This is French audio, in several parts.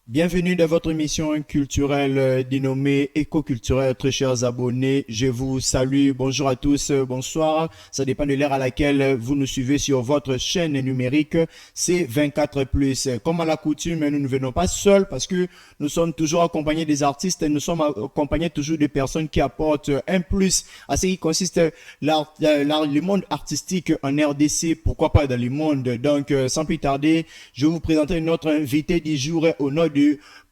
Bienvenue dans votre émission culturelle dénommée Éco-culturelle, très chers abonnés. Je vous salue. Bonjour à tous, bonsoir. Ça dépend de l'heure à laquelle vous nous suivez sur votre chaîne numérique C24+. Comme à la coutume, nous ne venons pas seuls parce que nous sommes toujours accompagnés des artistes et nous sommes accompagnés toujours des personnes qui apportent un plus à ce qui consiste le monde artistique en RDC, pourquoi pas dans le monde. Donc, sans plus tarder, je vais vous présenter notre invité du jour au nom de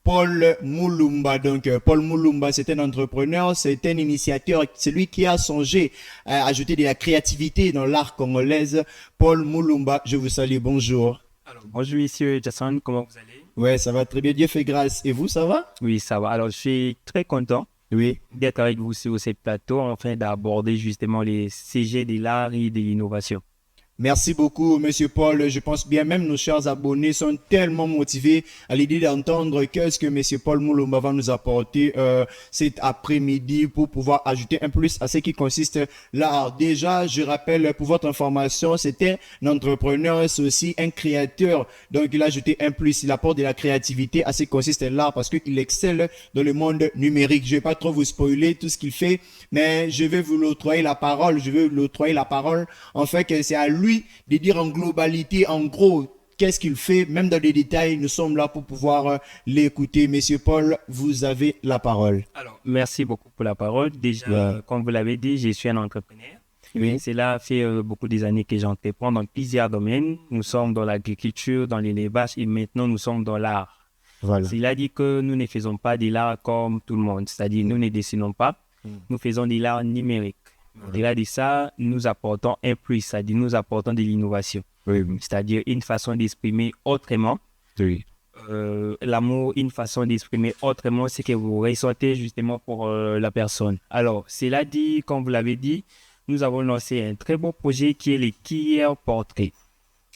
Paul Moulumba. Donc, Paul Moulumba, c'est un entrepreneur, c'est un initiateur, c'est lui qui a songé à ajouter de la créativité dans l'art congolaise. Paul Moulumba, je vous salue, bonjour. Alors, bonjour, monsieur Jason, comment vous allez? Ouais, ça va très bien, Dieu fait grâce. Et vous, ça va? Oui, ça va. Alors, je suis très content Oui. d'être avec vous sur ce plateau, afin d'aborder justement les sujets de l'art et de l'innovation. Merci beaucoup, Monsieur Paul. Je pense bien même nos chers abonnés sont tellement motivés à l'idée d'entendre qu'est-ce que Monsieur Paul Moulumba va nous apporter cet après-midi pour pouvoir ajouter un plus à ce qui consiste l'art. Déjà, je rappelle pour votre information, c'était un entrepreneur, c'est aussi un créateur. Donc, il a ajouté un plus, il apporte de la créativité à ce qui consiste l'art parce qu'il excelle dans le monde numérique. Je vais pas trop vous spoiler tout ce qu'il fait, mais je vais vous l'octroyer la parole. Je vais vous l'octroyer la parole. En fait, que c'est à lui de dire en globalité, en gros, qu'est-ce qu'il fait, même dans les détails, nous sommes là pour pouvoir l'écouter. Monsieur Paul, vous avez la parole. Alors, merci beaucoup pour la parole. Déjà, comme vous l'avez dit, je suis un entrepreneur. Oui. Cela fait beaucoup des années que j'entreprends dans plusieurs domaines. Nous sommes dans l'agriculture, dans l'élevage et maintenant nous sommes dans l'art. Voilà. Cela dit que nous ne faisons pas de l'art comme tout le monde, c'est-à-dire nous ne dessinons pas, nous faisons de l'art numérique. Au-delà de ça, nous apportons un plus, c'est-à-dire nous apportons de l'innovation. Oui. C'est-à-dire une façon d'exprimer autrement. Oui. L'amour, une façon d'exprimer autrement ce que vous ressentez justement pour la personne. Alors, cela dit, comme vous l'avez dit, nous avons lancé un très beau projet qui est le QR Portrait.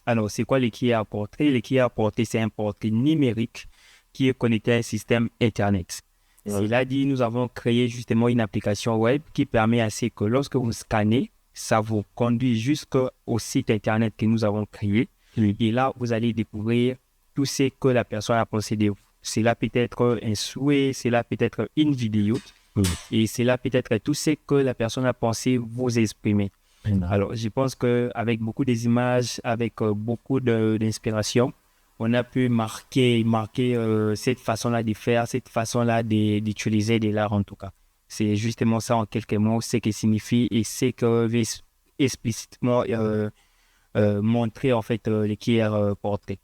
Alors, c'est quoi le QR Portrait? Le QR Portrait, c'est un portrait numérique qui est connecté à un système Internet. Cela dit, nous avons créé justement une application web qui permet à ce que lorsque vous scannez, ça vous conduit jusqu'au site internet que nous avons créé. Et là, vous allez découvrir tout ce que la personne a pensé de vous. Cela peut être un souhait, cela peut être une vidéo, et cela peut être tout ce que la personne a pensé vous exprimer. Alors, je pense qu'avec beaucoup des images, avec beaucoup d'inspiration, on a pu marquer cette façon-là de faire, cette façon-là d'utiliser de l'art en tout cas. C'est justement ça en quelques mots, ce que signifie et ce que veut explicitement montrer en fait le QR Portrait.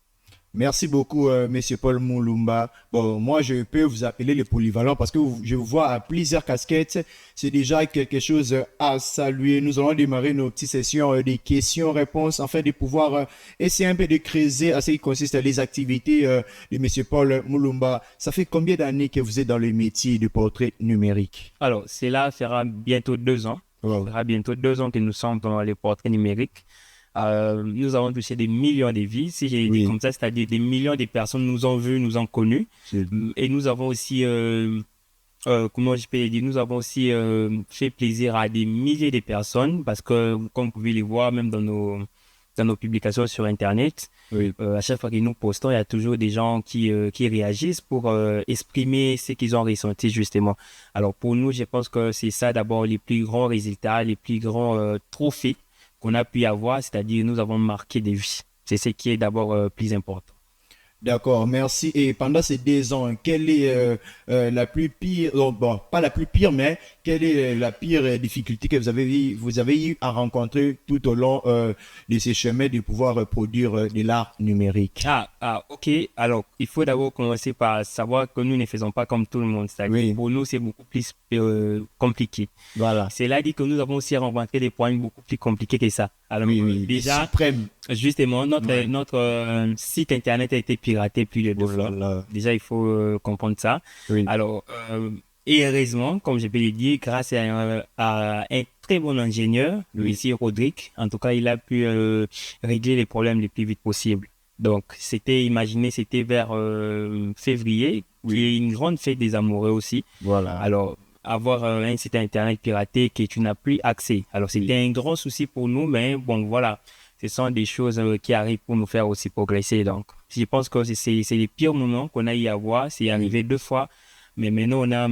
Merci beaucoup, Monsieur Paul Moulumba. Bon, moi, je peux vous appeler le polyvalent parce que je vous vois à plusieurs casquettes. C'est déjà quelque chose à saluer. Nous allons démarrer nos petites sessions des questions-réponses afin de pouvoir essayer un peu de creuser à ce qui consiste les activités de Monsieur Paul Moulumba. Ça fait combien d'années que vous êtes dans le métier de portrait numérique? Alors, cela fera bientôt 2 ans. Wow. Ça fera bientôt 2 ans que nous sommes dans les portraits numériques. Nous avons touché des millions de vies, si j'ai dit comme ça, c'est-à-dire des millions de personnes nous ont vus, nous ont connus. Et nous avons aussi, comment je peux dire, nous avons aussi fait plaisir à des milliers de personnes parce que, comme vous pouvez les voir, même dans nos publications sur Internet, à chaque fois que nous postons, il y a toujours des gens qui réagissent pour exprimer ce qu'ils ont ressenti justement. Alors pour nous, je pense que c'est ça d'abord les plus grands résultats, les plus grands trophées qu'on a pu avoir, c'est-à-dire nous avons marqué des vies. C'est ce qui est d'abord plus important. D'accord, merci. Et pendant ces 2 ans, quelle est la plus pire, bon, pas la plus pire, mais quelle est la pire difficulté que vous avez eu à rencontrer tout au long de ces chemins de pouvoir produire de l'art numérique? Ok. Alors, il faut d'abord commencer par savoir que nous ne faisons pas comme tout le monde. C'est-à-dire pour nous, c'est beaucoup plus compliqué. Voilà. C'est là dit que nous avons aussi rencontré des problèmes beaucoup plus compliqués que ça. Alors, déjà, justement, notre site internet a été piraté plus de 2 fois. Déjà, il faut comprendre ça. Alors, et heureusement, comme je peux le dire, grâce à un très bon ingénieur, ici Rodrigue, en tout cas, il a pu régler les problèmes le plus vite possible. Donc, c'était vers février, qui est une grande fête des amoureux aussi. Voilà. Alors, avoir un site internet piraté que tu n'as plus accès. Alors, c'était un grand souci pour nous, mais bon, voilà. Ce sont des choses qui arrivent pour nous faire aussi progresser, donc. Je pense que c'est les pires moments qu'on a eu à voir. C'est arrivé 2 fois. Mais maintenant, on a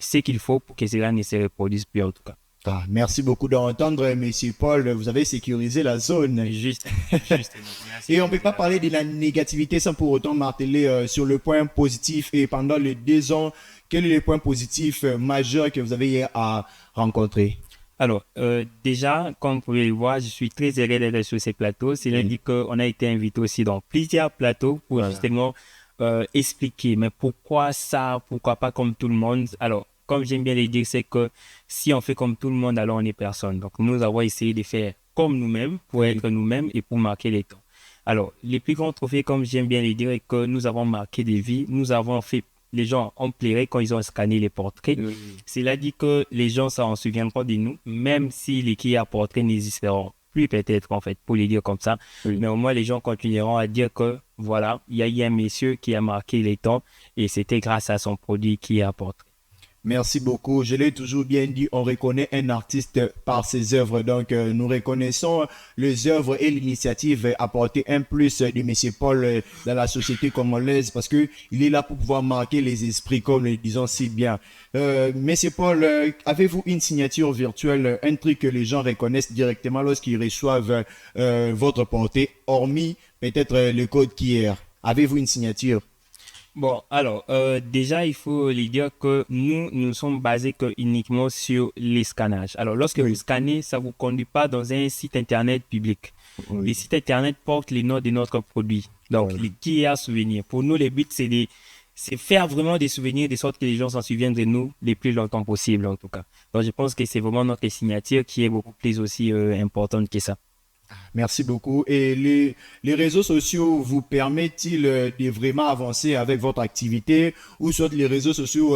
ce qu'il faut pour que cela ne se reproduise plus en tout cas. Ah, merci beaucoup d'entendre, Monsieur Paul. Vous avez sécurisé la zone. Juste. Et on ne peut pas parler de la négativité sans pour autant marteler sur le point positif. Et pendant les 2 ans, quel est le point positif majeur que vous avez à rencontrer? Alors, déjà, comme vous pouvez le voir, je suis très heureux d'être sur ces plateaux. C'est-à-dire qu'on a été invité aussi dans plusieurs plateaux pour justement expliquer. Mais pourquoi ça? Pourquoi pas comme tout le monde? Alors, comme j'aime bien le dire, c'est que si on fait comme tout le monde, alors on n'est personne. Donc, nous avons essayé de faire comme nous-mêmes, pour être nous-mêmes et pour marquer les temps. Alors, les plus grands trophées, comme j'aime bien le dire, est que nous avons marqué des vies. Nous avons fait, les gens ont pleuré quand ils ont scanné les portraits. Cela dit que les gens s'en souviendront de nous, même si les qui à portrait n'existeront plus peut-être, en fait, pour les dire comme ça. Mais au moins, les gens continueront à dire que, voilà, il y a eu un monsieur qui a marqué les temps et c'était grâce à son produit qui a portrait. Merci beaucoup. Je l'ai toujours bien dit, on reconnaît un artiste par ses œuvres. Donc, nous reconnaissons les œuvres et l'initiative apporter un plus de M. Paul dans la société congolaise parce que il est là pour pouvoir marquer les esprits, comme le disons si bien. M. Paul, avez-vous une signature virtuelle, un truc que les gens reconnaissent directement lorsqu'ils reçoivent votre portée, hormis peut-être le code QR? Avez-vous une signature? Bon, alors, déjà, il faut lui dire que nous sommes basés uniquement sur les scannages. Alors, lorsque vous scannez, ça ne vous conduit pas dans un site internet public. Les sites internet portent les noms de notre produit. Donc, les QR souvenirs. Pour nous, le but, c'est faire vraiment des souvenirs de sorte que les gens s'en souviennent de nous le plus longtemps possible, en tout cas. Donc, je pense que c'est vraiment notre signature qui est beaucoup plus aussi importante que ça. Merci beaucoup. Et les réseaux sociaux vous permettent-ils de vraiment avancer avec votre activité ou soit les réseaux sociaux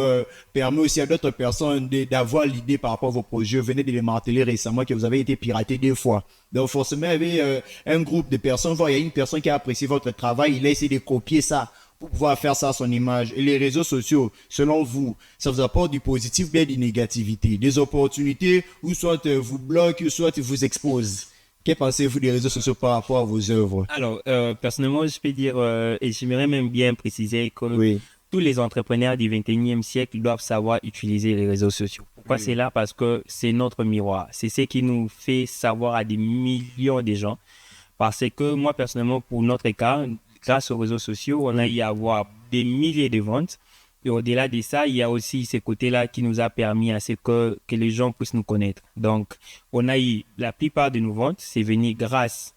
permettent aussi à d'autres personnes d'avoir l'idée par rapport à vos projets? Vous venez de les marteler récemment que vous avez été piraté 2 fois. Donc forcément, il y avait un groupe de personnes, il y a une personne qui a apprécié votre travail, il a essayé de copier ça pour pouvoir faire ça à son image. Et les réseaux sociaux, selon vous, ça vous apporte du positif ou bien du négativité, des opportunités ou soit vous bloque ou soit vous expose? Que pensez-vous des réseaux sociaux par rapport à vos œuvres? Alors, personnellement, je peux dire, et j'aimerais même bien préciser que tous les entrepreneurs du 21e siècle doivent savoir utiliser les réseaux sociaux. Pourquoi c'est là? Parce que c'est notre miroir. C'est ce qui nous fait savoir à des millions de gens. Parce que moi, personnellement, pour notre cas, grâce aux réseaux sociaux, on a eu à avoir des milliers de ventes. Et au-delà de ça, il y a aussi ce côté-là qui nous a permis à ce que les gens puissent nous connaître. Donc, on a eu la plupart de nos ventes, c'est venu grâce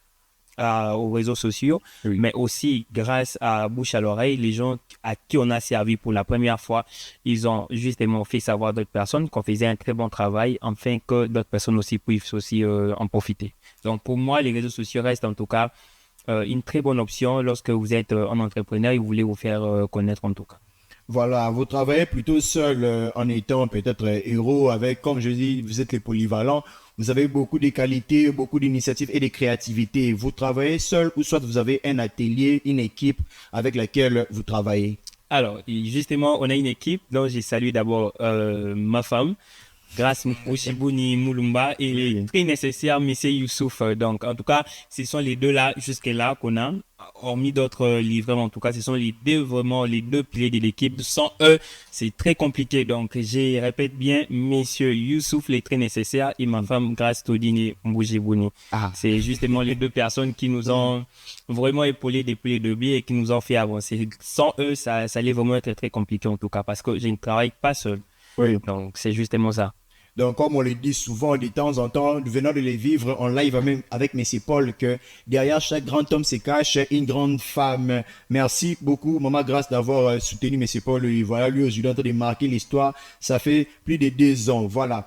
aux réseaux sociaux, mais aussi grâce à bouche à l'oreille, les gens à qui on a servi pour la première fois, ils ont justement fait savoir à d'autres personnes qu'on faisait un très bon travail, afin que d'autres personnes aussi puissent aussi en profiter. Donc, pour moi, les réseaux sociaux restent en tout cas une très bonne option lorsque vous êtes un entrepreneur et vous voulez vous faire connaître en tout cas. Voilà, vous travaillez plutôt seul en étant peut-être héros avec, comme je dis, vous êtes les polyvalents. Vous avez beaucoup de qualités, beaucoup d'initiatives et de créativité. Vous travaillez seul ou soit vous avez un atelier, une équipe avec laquelle vous travaillez? Alors, justement, on a une équipe dont je salue d'abord ma femme, grâce Mouchibuni Moulumba et les très nécessaires Monsieur Youssouf. Donc, en tout cas, ce sont les deux là, jusque-là, qu'on a. Hormis d'autres livreurs, en tout cas, ce sont les deux, vraiment, les deux piliers de l'équipe. Sans eux, c'est très compliqué. Donc, je répète bien, Monsieur Youssouf, les très nécessaires, et ma femme, Grâce Todini Mouchibuni. C'est justement les deux personnes qui nous ont vraiment épaulés depuis le début et qui nous ont fait avancer. Sans eux, ça allait vraiment être très compliqué, en tout cas, parce que je ne travaille pas seul. Donc, c'est justement ça. Donc, comme on le dit souvent, de temps en temps, nous venons de les vivre en live même avec M. Paul, que derrière chaque grand homme se cache une grande femme. Merci beaucoup, Maman Grâce, d'avoir soutenu M. Paul. Et voilà, lui aujourd'hui en train de marquer l'histoire. Ça fait plus de 2 ans. Voilà.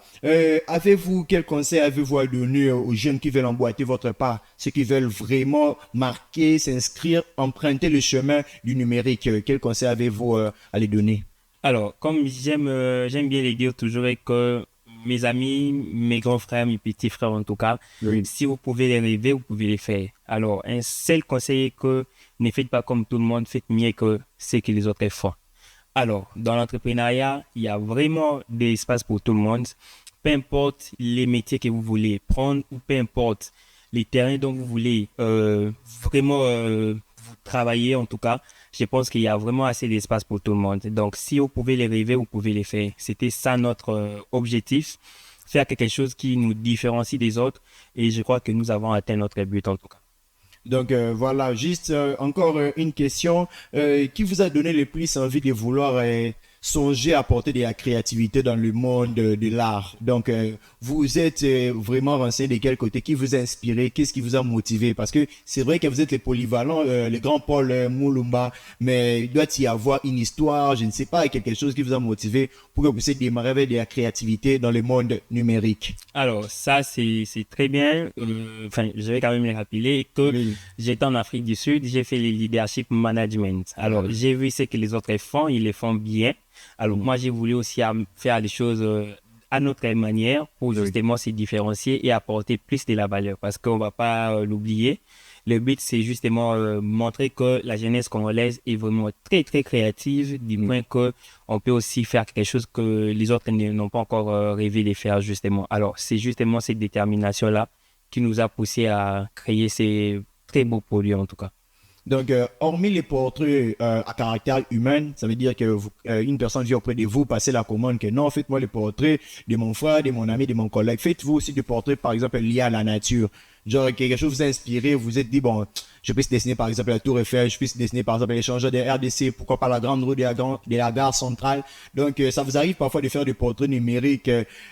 Avez-vous, quel conseil avez-vous à donner aux jeunes qui veulent emboîter votre pas, ceux qui veulent vraiment marquer, s'inscrire, emprunter le chemin du numérique? Quel conseil avez-vous à les donner? Alors, comme j'aime bien les dire toujours, et que mes amis, mes grands frères, mes petits frères en tout cas, si vous pouvez les rêver, vous pouvez les faire. Alors, un seul conseil est que ne faites pas comme tout le monde, faites mieux que ce que les autres font. Alors, dans l'entrepreneuriat, il y a vraiment des espaces pour tout le monde. Peu importe les métiers que vous voulez prendre ou peu importe les terrains dont vous voulez vraiment vous travailler, en tout cas, je pense qu'il y a vraiment assez d'espace pour tout le monde. Donc, si vous pouvez les rêver, vous pouvez les faire. C'était ça notre objectif, faire quelque chose qui nous différencie des autres. Et je crois que nous avons atteint notre but, en tout cas. Donc voilà, juste encore une question. Qui vous a donné le plus envie de vouloir songer à apporter de la créativité dans le monde de l'art? Donc vous êtes vraiment renseigné de quel côté? Qui vous a inspiré? Qu'est-ce qui vous a motivé? Parce que c'est vrai que vous êtes les polyvalents, le grand Paul Moulumba, mais il doit y avoir une histoire, je ne sais pas, quelque chose qui vous a motivé pour que vous puissiez démarrer avec de la créativité dans le monde numérique. Alors, ça, c'est très bien. Enfin, je vais quand même le rappeler que Oui. j'étais en Afrique du Sud, j'ai fait le leadership management. Alors, j'ai vu ce que les autres font, ils le font bien. Alors, moi, j'ai voulu aussi faire les choses à notre manière pour justement se différencier et apporter plus de la valeur. Parce qu'on va pas l'oublier. Le but, c'est justement montrer que la jeunesse congolaise est vraiment très, très créative, du point que on peut aussi faire quelque chose que les autres n'ont pas encore rêvé de faire, justement. Alors, c'est justement cette détermination-là qui nous a poussé à créer ces très beaux produits, en tout cas. Donc, hormis les portraits à caractère humain, ça veut dire que une personne vient auprès de vous, passer la commande que non, faites-moi les portraits de mon frère, de mon ami, de mon collègue. Faites-vous aussi des portraits, par exemple, liés à la nature. Genre, quelque chose vous a inspiré, vous vous êtes dit, bon, je peux dessiner, par exemple, la Tour Eiffel, je peux dessiner, par exemple, l'échangeur de RDC, pourquoi pas la grande rue de la gare centrale. Donc, ça vous arrive parfois de faire des portraits numériques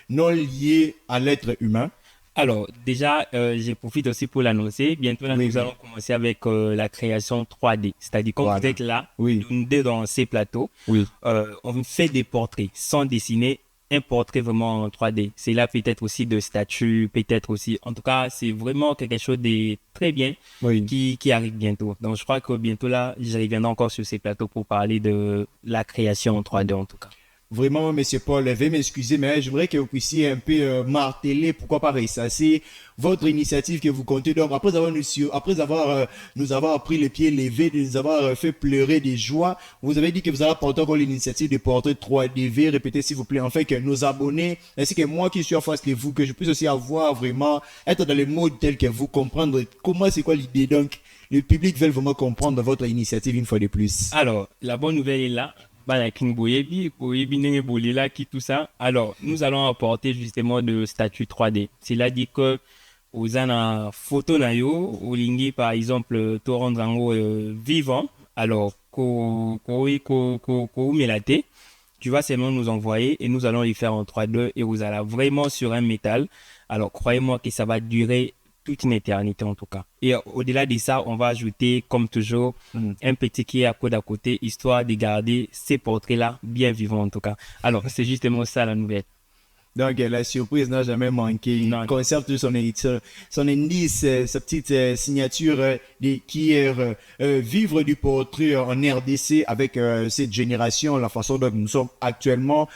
non liés à l'être humain. Alors, déjà, je profite aussi pour l'annoncer. Bientôt, là, Oui, nous oui. allons commencer avec la création 3D. C'est-à-dire, quand Voilà. vous êtes là, Oui. nous deux dans ces plateaux, Oui. on fait des portraits sans dessiner un portrait vraiment en 3D. C'est là peut-être aussi de statues, peut-être aussi. En tout cas, c'est vraiment quelque chose de très bien Oui. qui arrive bientôt. Donc, je crois que bientôt, là, je reviendrai encore sur ces plateaux pour parler de la création en 3D, en tout cas. Vraiment, Monsieur Paul, veuillez m'excuser, mais j'aimerais que vous puissiez un peu marteler, pourquoi pas ressasser votre initiative que vous comptez. Donc, après avoir nous avoir pris les pieds levés, de nous avoir fait pleurer de joie, vous avez dit que vous allez porter encore l'initiative de porter 3DV. Répétez, s'il vous plaît, en fait, que nos abonnés, ainsi que moi qui suis en face de vous, que je puisse aussi avoir vraiment, être dans les modes tels que vous, comprendre comment c'est quoi l'idée. Donc, le public veut vraiment comprendre votre initiative une fois de plus. Alors, la bonne nouvelle est là. Bana King Boyebi, Boyebi Nenge Bolila, qui tout ça. Alors, nous allons apporter justement de statut 3D. C'est-à-dire dit que aux ana photo na yo, olingi par exemple, to rendre en haut vivant. Alors, ko melate, tu vas seulement nous envoyer et nous allons les faire en 3D et vous allez vraiment sur un métal. Alors, croyez-moi que ça va durer toute une éternité en tout cas. Et au-delà de ça, on va ajouter, comme toujours, un petit qui est à côté, histoire de garder ces portraits-là bien vivants en tout cas. Alors, c'est justement ça la nouvelle. Donc, la surprise n'a jamais manqué. Il Non. conserve tout son indice, sa petite signature qui est vivre du portrait en RDC avec cette génération, la façon dont nous sommes actuellement.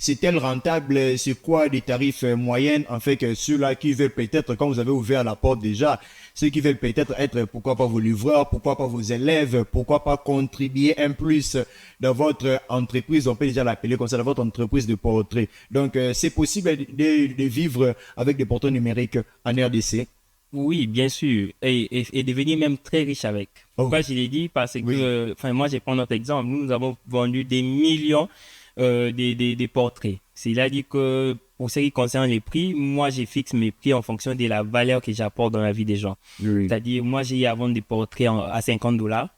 C'est-elle rentable? C'est quoi des tarifs moyennes? En fait, que ceux-là qui veulent peut-être, quand vous avez ouvert la porte déjà, ceux qui veulent peut-être être, pourquoi pas vos livreurs, pourquoi pas vos élèves, pourquoi pas contribuer un plus dans votre entreprise, on peut déjà l'appeler comme ça, dans votre entreprise de portrait. Donc, c'est possible de vivre avec des portraits numériques en RDC. Oui, bien sûr. Et devenir même très riche avec. Pourquoi je l'ai dit? Parce que, Oui. enfin, moi, je prends notre exemple. Nous avons vendu des millions des portraits. C'est-à-dire que pour ce qui concerne les prix, moi, je fixe mes prix en fonction de la valeur que j'apporte dans la vie des gens. Oui. C'est-à-dire, moi, j'ai eu à vendre des portraits à $50.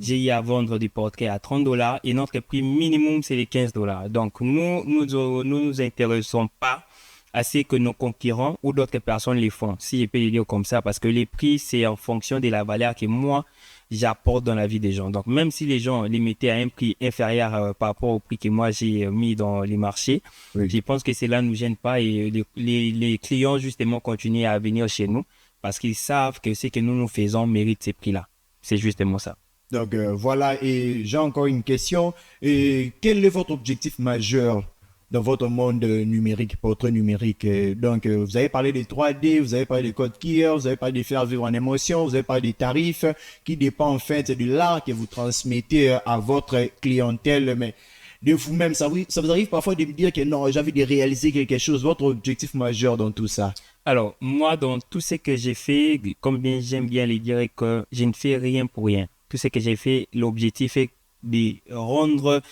J'ai eu à vendre des portraits à $30 et notre prix minimum, c'est les $15. Donc, nous intéressons pas à ce que nos concurrents ou d'autres personnes les font, si je peux le dire comme ça, parce que les prix, c'est en fonction de la valeur que moi, j'apporte dans la vie des gens. Donc, même si les gens les mettaient à un prix inférieur par rapport au prix que moi, j'ai mis dans les marchés, Oui. je pense que cela ne nous gêne pas et les clients, justement, continuent à venir chez nous parce qu'ils savent que ce que nous faisons mérite ces prix-là. C'est justement ça. Donc, voilà. Et j'ai encore une question. Et quel est votre objectif majeur dans votre monde numérique, portrait numérique? Donc, vous avez parlé des 3D, vous avez parlé des codes QR, vous avez parlé de faire vivre en émotion, vous avez parlé des tarifs qui dépendent en fait de l'art que vous transmettez à votre clientèle. Mais de vous-même, ça vous arrive parfois de me dire que non, j'ai envie de réaliser quelque chose, votre objectif majeur dans tout ça? Alors, moi, dans tout ce que j'ai fait, comme bien j'aime bien le dire, que je ne fais rien pour rien. tout ce que j'ai fait, l'objectif est de rendre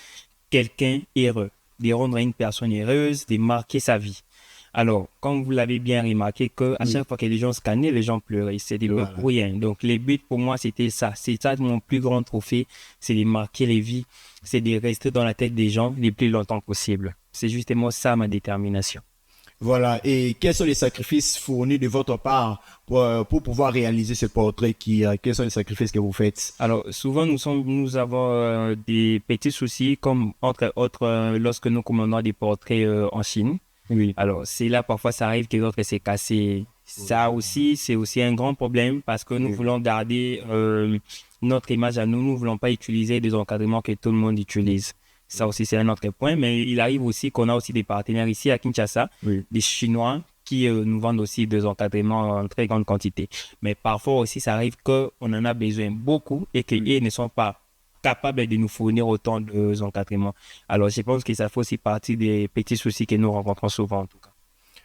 quelqu'un heureux, de rendre une personne heureuse, de marquer sa vie. Alors, comme vous l'avez bien remarqué, que à chaque fois que les gens scannaient, les gens pleuraient. C'était pas pour rien. Donc, les buts pour moi, c'était ça. C'est ça mon plus grand trophée, c'est de marquer les vies, c'est de rester dans la tête des gens le plus longtemps possible. C'est justement ça ma détermination. Voilà. Et quels sont les sacrifices fournis de votre part pour pouvoir réaliser ce portrait quels sont les sacrifices que vous faites? Alors, souvent, nous avons des petits soucis, comme entre autres, lorsque nous commandons des portraits en Chine. Oui. Alors, c'est là, parfois, ça arrive que l'autre s'est cassé. Ça aussi, c'est aussi un grand problème parce que nous voulons garder notre image à nous. Nous ne voulons pas utiliser des encadrements que tout le monde utilise. Ça aussi, c'est un autre point. Mais il arrive aussi qu'on a aussi des partenaires ici à Kinshasa, des Chinois qui nous vendent aussi des encadrements en très grande quantité. Mais parfois aussi, ça arrive qu'on en a besoin beaucoup et qu'ils ne sont pas capables de nous fournir autant d'encadrements. Alors, je pense que ça fait aussi partie des petits soucis que nous rencontrons souvent, en tout cas.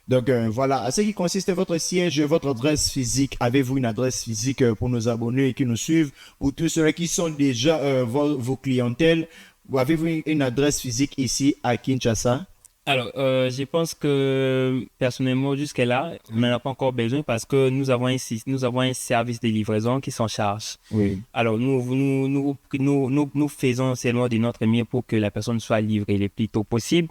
Donc voilà, à ce qui consiste votre siège, votre adresse physique. Avez-vous une adresse physique pour nos abonnés qui nous suivent, pour tous ceux qui sont déjà vos clientèles? Avez-vous une adresse physique ici à Kinshasa? Alors, je pense que personnellement, jusque-là, on n'en a pas encore besoin parce que nous avons un service de livraison qui s'en charge. Oui. Alors, nous faisons seulement de notre mieux pour que la personne soit livrée le plus tôt possible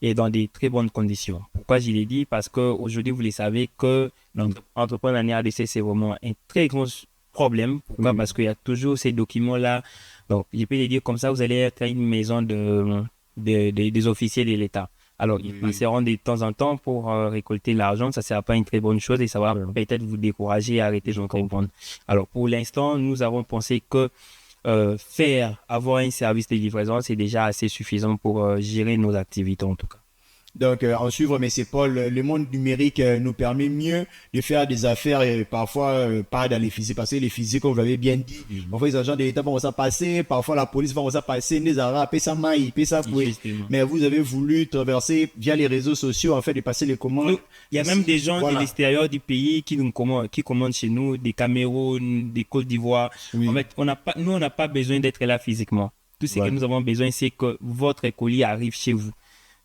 et dans de très bonnes conditions. Pourquoi je l'ai dit? Parce qu'aujourd'hui, vous le savez que l'entrepreneuriat en RDC, c'est vraiment un très gros problème. Pourquoi? Parce qu'il y a toujours ces documents-là. Donc, je peux le dire comme ça, vous allez être à une maison des officiers de l'État. Alors, ils passeront de temps en temps pour récolter l'argent. Ça ne sera pas une très bonne chose et ça va peut-être vous décourager et arrêter de comprendre. Alors, pour l'instant, nous avons pensé que avoir un service de livraison, c'est déjà assez suffisant pour gérer nos activités en tout cas. Donc, en suivre M. Paul, le monde numérique nous permet mieux de faire des affaires et parfois pas dans les physiques. Parce que les physiques, comme vous l'avez bien dit, parfois les agents de l'État vont ça passer, parfois la police va ça passer, les arabes, ça maille, ça fouet. Mais vous avez voulu traverser via les réseaux sociaux, en fait, de passer les commandes. Il y a même des gens de l'extérieur du pays qui commandent chez nous, des Cameroun, des Côte d'Ivoire. En fait, on n'a pas besoin d'être là physiquement. Tout ce que nous avons besoin, c'est que votre colis arrive chez vous.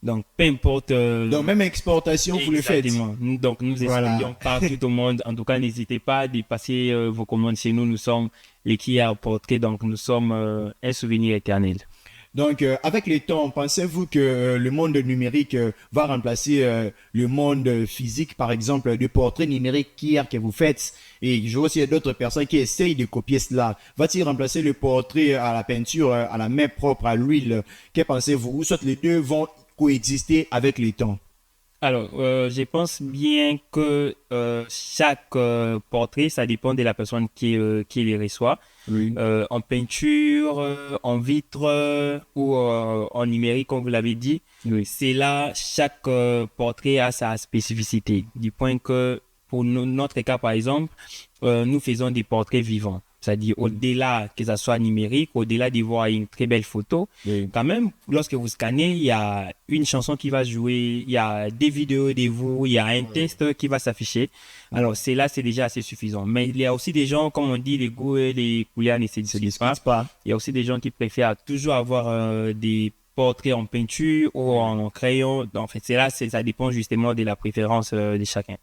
Donc, peu importe. Donc, même exportation, vous le faites. Donc, nous expédions partout au monde. En tout cas, n'hésitez pas à passer vos commandes chez nous. Nous sommes les qui a porté, donc nous sommes un souvenir éternel. Donc, avec le temps, pensez-vous que le monde numérique va remplacer le monde physique, par exemple, du portrait numérique que vous faites? Et je vois aussi d'autres personnes qui essayent de copier cela. Va-t-il remplacer le portrait à la peinture, à la main propre, à l'huile? Que pensez-vous? Ou soit les deux vont coexister avec le temps? Alors, je pense bien que chaque portrait, ça dépend de la personne qui les reçoit. En peinture, en vitre ou en numérique, comme vous l'avez dit. C'est là, chaque portrait a sa spécificité. Du point que, pour notre cas, par exemple, nous faisons des portraits vivants. C'est-à-dire, au-delà que ça soit numérique, au-delà d'y voir une très belle photo, quand même, lorsque vous scannez, il y a une chanson qui va jouer, il y a des vidéos de vous, il y a un texte qui va s'afficher. Alors, c'est déjà assez suffisant. Mais il y a aussi des gens, comme on dit, les goûts et les couleurs ne se disent pas. Il y a aussi des gens qui préfèrent toujours avoir des portraits en peinture ou en crayon. En fait, ça dépend justement de la préférence de chacun.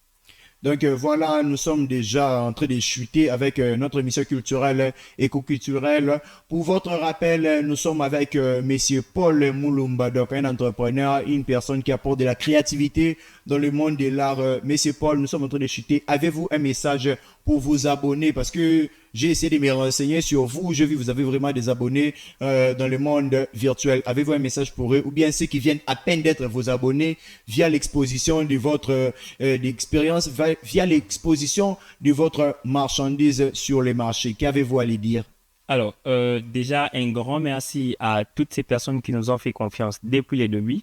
Donc voilà, nous sommes déjà en train de chuter avec notre émission culturelle, éco-culturelle. Pour votre rappel, nous sommes avec Monsieur Paul Moulumba, donc un entrepreneur, une personne qui apporte de la créativité dans le monde de l'art. Monsieur Paul, nous sommes en train de chuter. Avez-vous un message pour vous abonner? Parce que j'ai essayé de me renseigner sur vous. Je vis, vous avez vraiment des abonnés dans le monde virtuel. Avez-vous un message pour eux? Ou bien ceux qui viennent à peine d'être vos abonnés via l'exposition de votre expérience, via l'exposition de votre marchandise sur les marchés? Qu'avez-vous à les dire? Alors, déjà, un grand merci à toutes ces personnes qui nous ont fait confiance depuis les débuts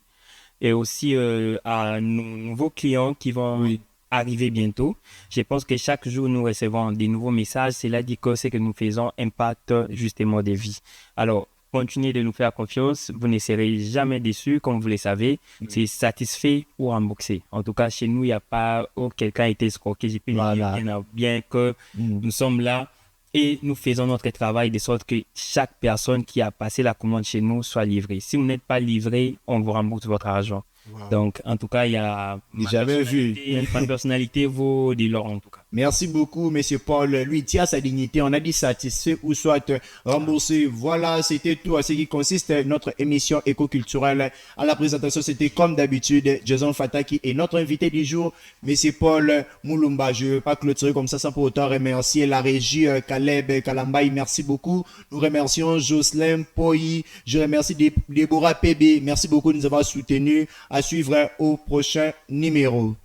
et aussi à nos nouveaux clients qui vont arriver bientôt. Je pense que chaque jour, nous recevons des nouveaux messages. Cela dit que ce que nous faisons impacte justement des vies. Alors, continuez de nous faire confiance. Vous ne serez jamais déçus, comme vous le savez. C'est satisfait ou remboursé. En tout cas, chez nous, il n'y a pas quelqu'un a été escroqué. J'ai pu dire bien que nous sommes là et nous faisons notre travail de sorte que chaque personne qui a passé la commande chez nous soit livrée. Si vous n'êtes pas livré, on vous rembourse votre argent. Wow. Donc, en tout cas, il y a J'avais vu. ma personnalité vaut de l'or en tout cas. Merci beaucoup, Monsieur Paul. Lui tient sa dignité. On a dit satisfait ou soit remboursé. Voilà, c'était tout à ce qui consiste notre émission éco-culturelle. À la présentation, c'était comme d'habitude Jason Fataki et notre invité du jour, Monsieur Paul Moulumba. Je ne vais pas clôturer comme ça sans pour autant remercier la régie Caleb Kalambaï. Merci beaucoup. Nous remercions Jocelyn Poyi. Je remercie Déborah PB. Merci beaucoup de nous avoir soutenus. À suivre au prochain numéro.